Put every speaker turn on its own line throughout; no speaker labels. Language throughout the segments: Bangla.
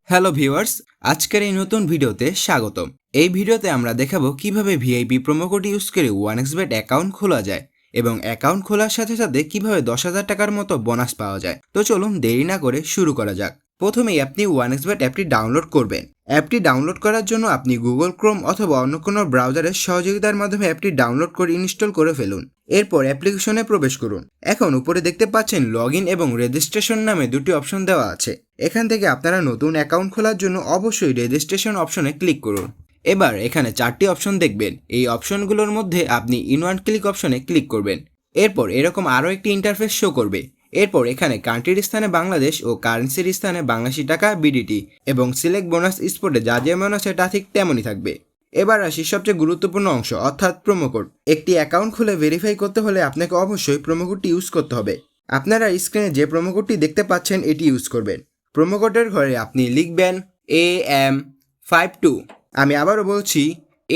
হ্যালো ভিউয়ার্স, আজকের এই নতুন ভিডিওতে স্বাগতম। এই ভিডিওতে আমরা দেখাবো কিভাবে ভিআইপি প্রোমো কোড ইউজ করে 1xBet অ্যাকাউন্ট খোলা যায় এবং অ্যাকাউন্ট খোলার সাথে সাথে কিভাবে 10,000 টাকার মতো বোনাস পাওয়া যায়। তো চলুন দেরি না করে শুরু করা যাক। প্রথমেই আপনি 1xBet অ্যাপটি ডাউনলোড করবেন। অ্যাপটি ডাউনলোড করার জন্য আপনি গুগল ক্রোম অথবা অন্য কোনো ব্রাউজারের সহযোগিতার মাধ্যমে অ্যাপটি ডাউনলোড করে ইনস্টল করে ফেলুন। এরপর অ্যাপ্লিকেশনে প্রবেশ করুন। এখন উপরে দেখতে পাচ্ছেন লগইন এবং রেজিস্ট্রেশন নামে দুটি অপশন দেওয়া আছে। এখান থেকে আপনারা নতুন অ্যাকাউন্ট খোলার জন্য অবশ্যই রেজিস্ট্রেশন অপশনে ক্লিক করুন। এবার এখানে 4টি অপশন দেখবেন। এই অপশনগুলোর মধ্যে আপনি ইন ওয়ান ক্লিক অপশনে ক্লিক করবেন। এরপর এরকম আরও একটি ইন্টারফেস শো করবে। এরপর এখানে কান্ট্রির স্থানে বাংলাদেশ ও কারেন্সির স্থানে বাংলাদেশি টাকা বিডিটি এবং সিলেক্ট বোনাস স্পটে যা যেমন আছে তা ঠিক তেমনই থাকবে। এবার আসি সবচেয়ে গুরুত্বপূর্ণ অংশ, অর্থাৎ প্রোমো কোড। একটি অ্যাকাউন্ট খুলে ভেরিফাই করতে হলে আপনাকে অবশ্যই প্রোমো কোডটি ইউজ করতে হবে। আপনারা স্ক্রিনে যে প্রোমো কোডটি দেখতে পাচ্ছেন এটি ইউজ করবেন। প্রোমো কোডের ঘরে আপনি লিখবেন AM52। আমি আবারও বলছি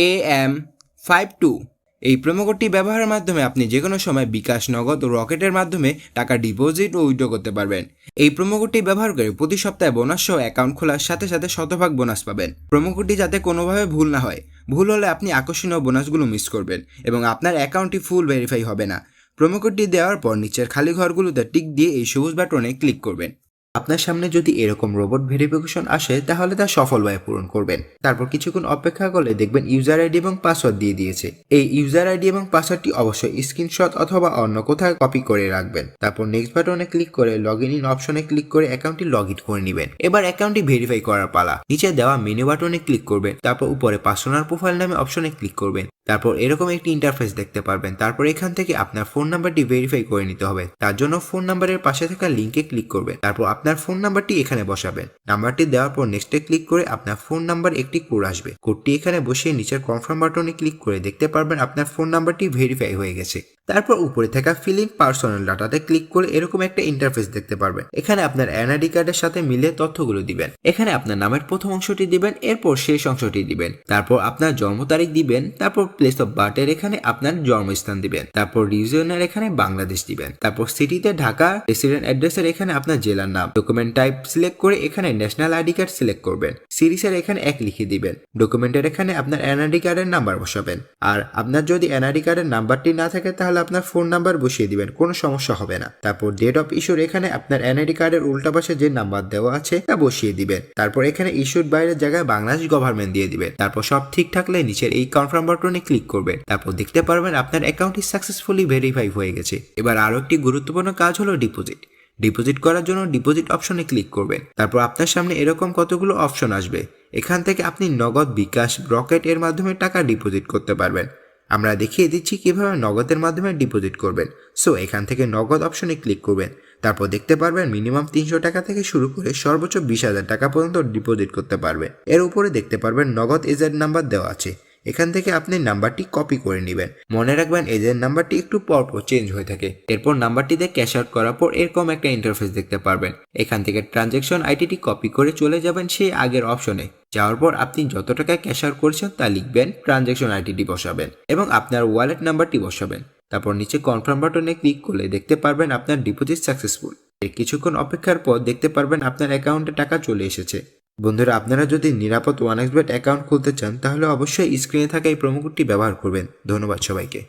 AM52। এই প্রোমো কোডটি ব্যবহারের মাধ্যমে আপনি যে কোনো সময় বিকাশ, নগদ ও রকেটের মাধ্যমে টাকা ডিপোজিট ও উইথড্র করতে পারবেন। এই প্রোমো কোডটি ব্যবহার করে প্রতি সপ্তাহে বোনাস সহ অ্যাকাউন্ট খোলার সাথে সাথে শতভাগ বোনাস পাবেন। প্রোমো কোডটি যাতে কোনোভাবে ভুল না হয়, ভুল হলে আপনি আকর্ষণীয় বোনাসগুলো মিস করবেন এবং আপনার অ্যাকাউন্টটি ফুল ভেরিফাই হবে না। প্রোমো কোডটি দেওয়ার পর নিচের খালি ঘরগুলোতে টিক দিয়ে এই সবুজ বাটনে ক্লিক করবেন। আপনার সামনে যদি এরকম রোবট ভেরিফিকেশন আসে তাহলে তা সফলভাবে পূরণ করবেন। তারপর কিছুক্ষণ অপেক্ষা করলে দেখবেন ইউজার আইডি এবং পাসওয়ার্ড দিয়ে দিয়েছে। এই ইউজার আইডি এবং পাসওয়ার্ডটি অবশ্যই স্ক্রিনশট অথবা অন্য কোথাও কপি করে রাখবেন। তারপর নেক্সট বাটনে ক্লিক করে লগইন ইন অপশনে ক্লিক করে অ্যাকাউন্টটি লগ ইন করে নেবেন। এবার অ্যাকাউন্টটি ভেরিফাই করার পালা। নিচে দেওয়া মেনু বাটনে ক্লিক করবেন। তারপর উপরে পার্সোনাল প্রোফাইল নামে অপশনে ক্লিক করবেন। তারপর এরকম একটি ইন্টারফেস দেখতে পারবেন। তারপর এখান থেকে আপনার ফোন নাম্বারটি ভেরিফাই করে নিতে হবে। তার জন্য ফোন নাম্বারের পাশে থাকা লিঙ্কে ক্লিক করবেন। তারপর আপনার ফোন নাম্বারটি এখানে বসাবেন। নাম্বারটি দেওয়ার পর নেক্সটে ক্লিক করে আপনার ফোন নাম্বার একটি কোড আসবে। কোডটি এখানে বসিয়ে নিচের কনফার্ম বাটনে ক্লিক করে দেখতে পারবেন আপনার ফোন নাম্বারটি ভেরিফাই হয়ে গেছে। তারপর উপরে থাকা ফিল ইন পার্সোনাল ডাটাতে ক্লিক করে এরকম একটা ইন্টারফেস দেখতে পারবেন। এখানে আপনার এনআইডি কার্ডের সাথে মিলে তথ্যগুলো দিবেন। এখানে আপনার নামের প্রথম অংশটি দিবেন, এরপর শেষ অংশটি দিবেন। তারপর আপনার জন্ম তারিখ দিবেন। তারপর প্লেস অফ বার্থের এখানে আপনার জন্মস্থান দিবেন। তারপর রিজিয়নের এখানে বাংলাদেশ দিবেন। তারপর সিটিতে ঢাকা, রেসিডেন্ট অ্যাড্রেসের এখানে আপনার জেলার নাম। ডকুমেন্ট টাইপ সিলেক্ট করে এখানে ন্যাশনাল আইডি কার্ড সিলেক্ট করবেন। সিরিজের এখানে 1 লিখে দিবেন। ডকুমেন্টের এখানে আপনার এনআইডি কার্ডের নাম্বার বসাবেন। আর আপনার যদি এনআইডি কার্ডের নাম্বারটি না থাকে তাহলে আপনার ফোন নাম্বার বসিয়ে দিবেন, কোনো সমস্যা হবে না। তারপর ডেট অফ ইস্যুর এখানে আপনার এনআইডি কার্ডের উল্টা পাশে যে নাম্বার দেওয়া আছে তা বসিয়ে দিবেন। তারপর এখানে ইস্যুর বাইরের জায়গায় বাংলাদেশ গভর্নমেন্ট দিয়ে দিবেন। তারপর সব ঠিক থাকলে নিচের এই কনফার্ম বাটনে ক্লিক করবেন। তারপর দেখতে পারবেন আপনার অ্যাকাউন্টটি সাকসেসফুলি ভেরিফাই হয়ে গেছে। এবার আরো একটি গুরুত্বপূর্ণ কাজ হলো ডিপোজিট। ডিপোজিট করার জন্য ডিপোজিট অপশনে ক্লিক করবেন। তারপর আপনার সামনে এরকম কতগুলো অপশন আসবে। এখান থেকে আপনি নগদ, বিকাশ, রকেট এর মাধ্যমে টাকা ডিপোজিট করতে পারবেন। আমরা দেখিয়ে দিচ্ছি কিভাবে নগদের মাধ্যমে ডিপোজিট করবেন। সো এখান থেকে নগদ অপশনে ক্লিক করবেন। তারপর দেখতে পারবেন মিনিমাম 300 টাকা থেকে শুরু করে সর্বোচ্চ 20,000 টাকা পর্যন্ত ডিপোজিট করতে পারবেন। এর উপরে দেখতে পারবেন নগদ এজেন্ট নাম্বার দেওয়া আছে। এখান থেকে আপনি নাম্বারটি কপি করে নেবেন। মনে রাখবেন এজেন্ট নাম্বারটি একটু পরপর চেঞ্জ হয়ে থাকে। এরপর নাম্বারটিতে ক্যাশ আউট করার পর এরকম একটা ইন্টারফেস দেখতে পারবেন। এখান থেকে ট্রানজ্যাকশন আইডিটি কপি করে চলে যাবেন সেই আগের অপশনে। যাওয়ার পর আপনি যত টাকা ক্যাশ আউট করেছেন তা লিখবেন, ট্রানজ্যাকশন আইডিটি বসাবেন এবং আপনার ওয়ালেট নাম্বারটি বসাবেন। তারপর নিচে কনফার্ম বাটনে ক্লিক করলে দেখতে পারবেন আপনার ডিপোজিট সাকসেসফুল। কিছুক্ষণ অপেক্ষার পর দেখতে পারবেন আপনার অ্যাকাউন্টে টাকা চলে এসেছে। বন্ধুরা, আপনারা যদি নিরাপদ 1xBet অ্যাকাউন্ট খুলতে চান তাহলে অবশ্যই স্ক্রিনে থাকা এই প্রোমো কোডটি ব্যবহার করবেন। ধন্যবাদ সবাইকে।